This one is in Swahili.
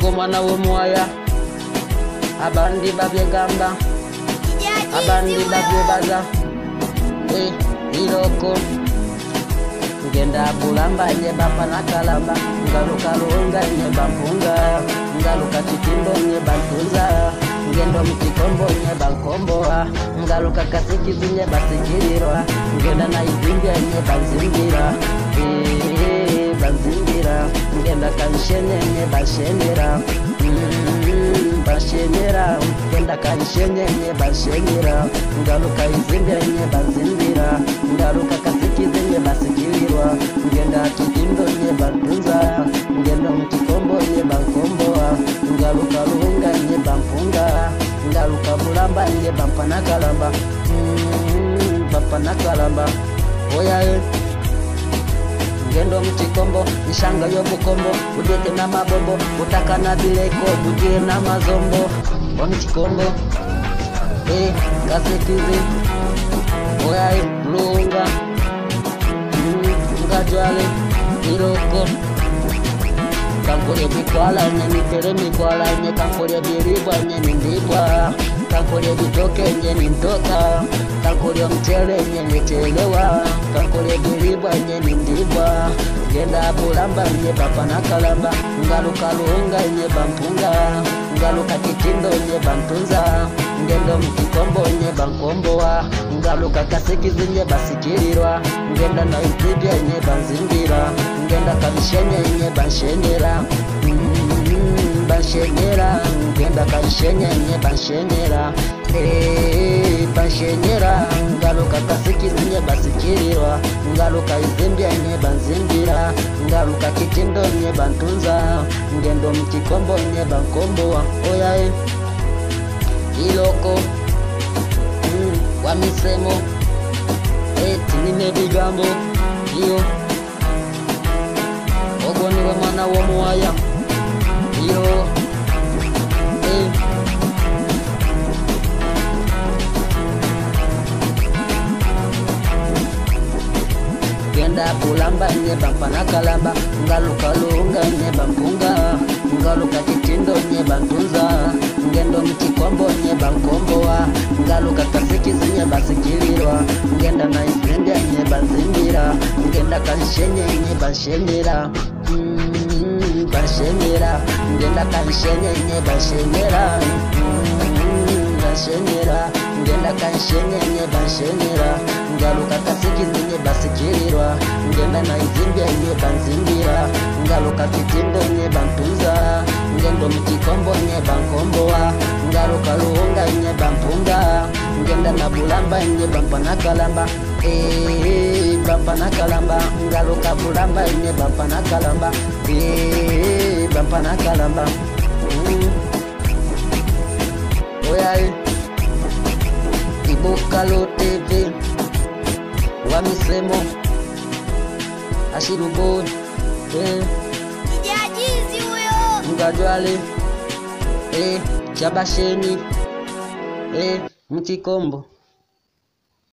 Iloko mwana w'omwaya abandi babyegamba abandi babyebaza Iloko ngenda bulamba nye bapa nakalamba ngaluka lunga nye bampunga ngaluka kitindo nye bantunza ngendo mtikombo nye bankomboa ngaluka kasikizi nye basikirwa ngenda na izimbia nye banzimbira banzimbira ngenda kanshenye nye bashenera bashenera ngenda kanshenye nye bashenera ngaluka izimbia nye banzimbira ngaluka kasikizi nye basikirwa ngenda kitindo nye bantunza ngendo mtikombo nye bankomboa ngaluka lunga nye bampunga ngaluka bulamba nye bampanakalamba bampanakalamba oya ngendo mtikombo nishanga yo bukombo udete na mabombo utaka na bileko bujie na mazombo wa mtikombo kasekizi oya lunga ngajwale Iloko kankolia bikwala nye nitere mikwala nye kankolia biribwa nye nindibwa kankolia bitoke nye nintoka kankolia mchele nye nitelewa kankolia biribwa nye nindibwa ngenda bulamba nye bapa nakalamba ngaluka lunga nye bampunga ngaluka kitindo nye bantunza ngendo mtikombo nye bankomboa ngaluka kasikizi nye basikirirwa ngenda na izibia nye banzimbira ngenda kabishenye nye banshenera banshenera ngenda kabishenye nye banshenera banshenera ngaluka kasikizi nye basikirirwa ngaluka izimbia nye banzimbira ngaluka kitindo nye bantunza ngendo mtikombo nye bankomboa oya Iloko wa misemo nimebigambo iyo ogoni wa mwana w'omwaya iyo ngenda bulamba nye bampanakalamba ngaluka lunga nye bampunga ngaluka kitindo nye bantunza ngendo mtikombo nye bankomboa ngaluka kasikizi nye basikilirwa ngenda na izimbia nye banzimbira ngenda kanshenye nye banshenera banshenera ngenda kanshenye nye banshenera banshenera ngenda kanshenye nye banshenera ngaluka kasikizi nye basikilirwa ngenda na izimbia nye banzimbira ngaluka kitindo nye bantunza ngendo mtikombo nye bankomboa ngaluka lunga nye bampunga ngenda na bulamba nye bampanakalamba bampanakalamba ngaluka bulamba nye bampanakalamba bampanakalamba oya Ibukalo TV wa misemo ashiruboni Kijajizi huyo ngajwale chabasheni mtikombo